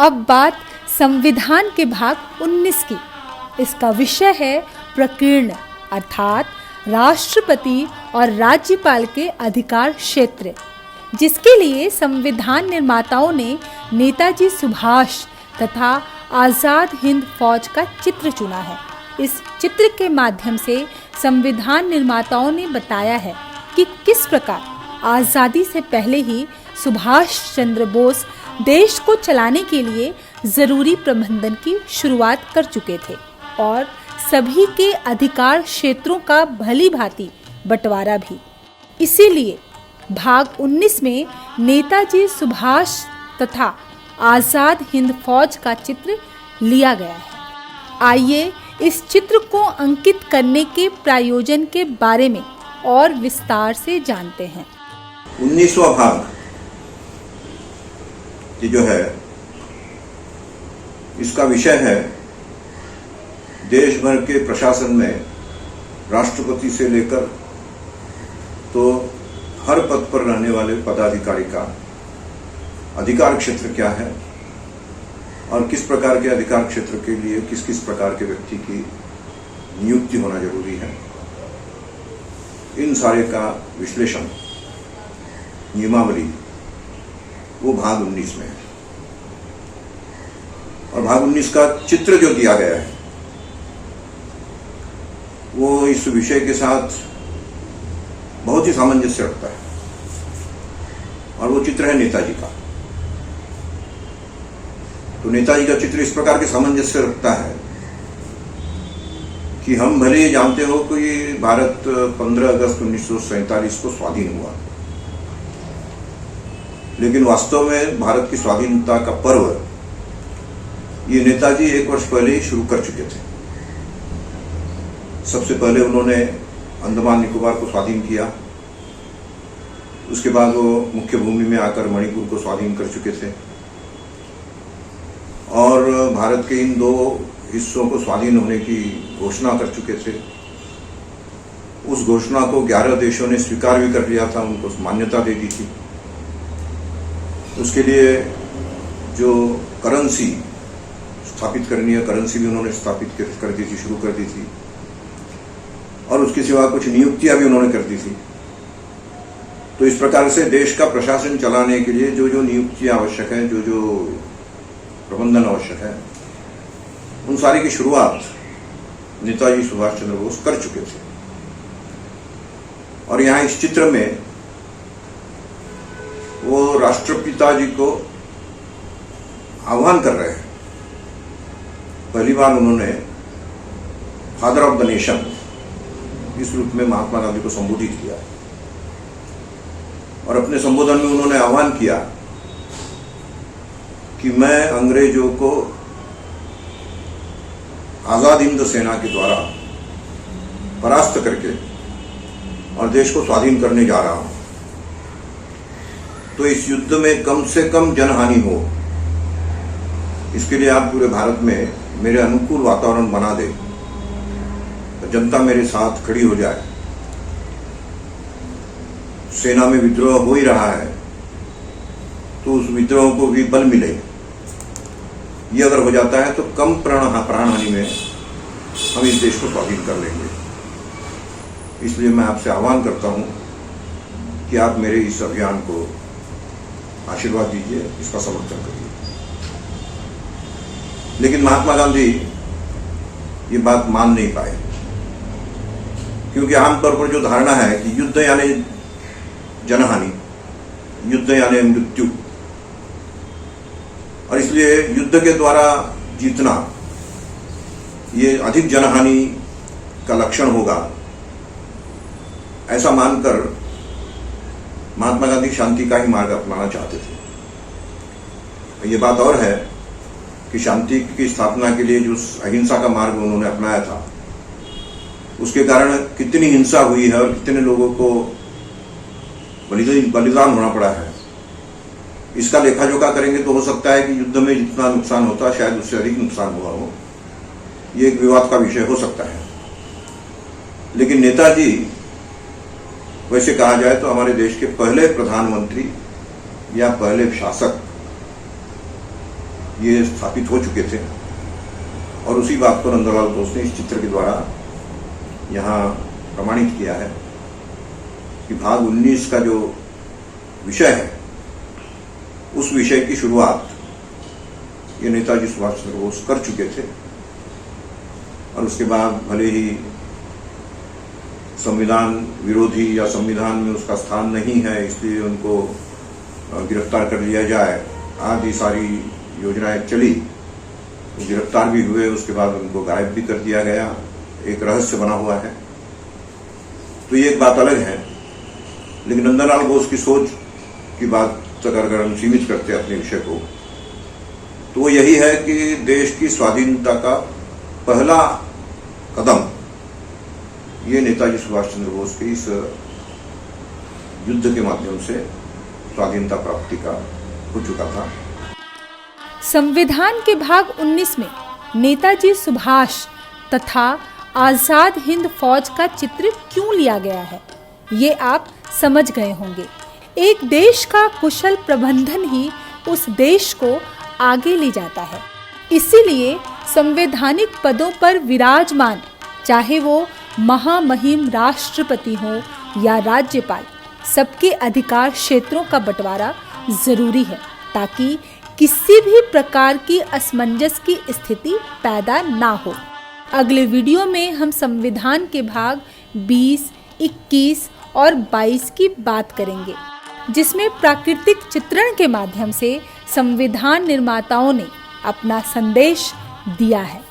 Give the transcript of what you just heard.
अब बात संविधान के भाग 19 की। इसका विषय है प्रकीर्ण, अर्थात राष्ट्रपति और राज्यपाल के अधिकार क्षेत्र, जिसके लिए संविधान निर्माताओं ने नेताजी सुभाष तथा आज़ाद हिंद फौज का चित्र चुना है। इस चित्र के माध्यम से संविधान निर्माताओं ने बताया है कि किस प्रकार आज़ादी से पहले ही सुभाष चंद्र बोस देश को चलाने के लिए ज़रूरी प्रबंधन की शुरुआत कर चुके थे और सभी के अधिकार क्षेत्रों का भली भांति बंटवारा भी। इसीलिए भाग 19 में नेताजी सुभाष तथा आज़ाद हिंद फौज का चित्र लिया गया है। आइए इस चित्र को अंकित करने के प्रयोजन के बारे में और विस्तार से जानते हैं। 19वां भाग ये जो है, इसका विषय है देश भर के प्रशासन में राष्ट्रपति से लेकर तो हर पद पर रहने वाले पदाधिकारी का अधिकार क्षेत्र क्या है और किस प्रकार के अधिकार क्षेत्र के लिए किस किस प्रकार के व्यक्ति की नियुक्ति होना जरूरी है, इन सारे का विश्लेषण, नियमावली, वो भाग 19 में है। और भाग 19 का चित्र जो दिया गया है वो इस विषय के साथ बहुत ही सामंजस्य रखता है और वो चित्र है नेताजी का। तो नेताजी का चित्र इस प्रकार के सामंजस्य रखता है कि हम भले ही जानते हो कि भारत 15 अगस्त 1947 को स्वाधीन हुआ, लेकिन वास्तव में भारत की स्वाधीनता का पर्व ये नेताजी 1 वर्ष पहले ही शुरू कर चुके थे। सबसे पहले उन्होंने अंडमान निकोबार को स्वाधीन किया, उसके बाद वो मुख्य भूमि में आकर मणिपुर को स्वाधीन कर चुके थे और भारत के इन 2 हिस्सों को स्वाधीन होने की घोषणा कर चुके थे। उस घोषणा को 11 देशों ने स्वीकार भी कर लिया था, उनको मान्यता दे दी थी। उसके लिए जो करेंसी स्थापित करनी है, करेंसी भी उन्होंने स्थापित कर दी थी, शुरू कर दी थी और उसके सिवा कुछ नियुक्तियां भी उन्होंने कर दी थी। तो इस प्रकार से देश का प्रशासन चलाने के लिए जो जो नियुक्तियां आवश्यक है, जो जो प्रबंधन आवश्यक है, उन सारी की शुरुआत नेताजी सुभाष चंद्र बोस कर चुके थे। और यहाँ इस चित्र में वो राष्ट्रपिता जी को आह्वान कर रहे हैं। पहली बार उन्होंने फादर ऑफ द नेशन इस रूप में महात्मा गांधी को संबोधित किया और अपने संबोधन में उन्होंने आह्वान किया कि मैं अंग्रेजों को आजाद हिंद सेना के द्वारा परास्त करके और देश को स्वाधीन करने जा रहा हूं। तो इस युद्ध में कम से कम जनहानि हो, इसके लिए आप पूरे भारत में मेरे अनुकूल वातावरण बना दे, जनता मेरे साथ खड़ी हो जाए। सेना में विद्रोह हो ही रहा है तो उस विद्रोह को भी बल मिले। ये अगर हो जाता है तो कम प्राणहानि में हम इस देश को स्वाधीन कर लेंगे। इसलिए मैं आपसे आह्वान करता हूं कि आप मेरे इस अभियान को आशीर्वाद दीजिए, इसका समर्थन करिए। लेकिन महात्मा गांधी ये बात मान नहीं पाए, क्योंकि आमतौर पर जो धारणा है कि युद्ध यानी जनहानि, युद्ध यानी मृत्यु, और इसलिए युद्ध के द्वारा जीतना ये अधिक जनहानि का लक्षण होगा, ऐसा मानकर महात्मा गांधी शांति का ही मार्ग अपनाना चाहते थे। ये बात और है कि शांति की स्थापना के लिए जो अहिंसा का मार्ग उन्होंने अपनाया था, उसके कारण कितनी हिंसा हुई है और कितने लोगों को बलिदान होना पड़ा है, इसका लेखा जोखा करेंगे तो हो सकता है कि युद्ध में जितना नुकसान होता शायद उससे अधिक नुकसान हुआ हो। ये एक विवाद का विषय हो सकता है। लेकिन नेताजी, वैसे कहा जाए तो हमारे देश के पहले प्रधानमंत्री या पहले शासक ये स्थापित हो चुके थे और उसी बात को नंदलाल बोस ने इस चित्र के द्वारा यहाँ प्रमाणित किया है कि भाग 19 का जो विषय है उस विषय की शुरुआत ये नेताजी सुभाष चंद्र बोस कर चुके थे और उसके बाद भले ही संविधान विरोधी या संविधान में उसका स्थान नहीं है इसलिए उनको गिरफ्तार कर लिया जाए आदि सारी योजनाएं चली, तो गिरफ्तार भी हुए, उसके बाद उनको गायब भी कर दिया गया, एक रहस्य बना हुआ है। तो ये एक बात अलग है, लेकिन नंदलाल बोस की सोच की बात अगर हम सीमित करते हैं अपने विषय को, तो वो यही है कि देश की स्वाधीनता का पहला कदम ये नेताजी सुभाष चंद्र बोस के इस युद्ध के माध्यम से स्वाधीनता प्राप्ति का हो चुका था। संविधान के भाग 19 में नेताजी सुभाष तथा आजाद हिंद फौज का चित्र क्यों लिया गया है, ये आप समझ गए होंगे। एक देश का कुशल प्रबंधन ही उस देश को आगे ले जाता है। इसीलिए संवैधानिक पदों पर विराजमान, चाहे वो महामहिम राष्ट्रपति हो या राज्यपाल, सबके अधिकार क्षेत्रों का बंटवारा जरूरी है ताकि किसी भी प्रकार की असमंजस की स्थिति पैदा ना हो। अगले वीडियो में हम संविधान के भाग 20, 21 और 22 की बात करेंगे, जिसमें प्राकृतिक चित्रण के माध्यम से संविधान निर्माताओं ने अपना संदेश दिया है।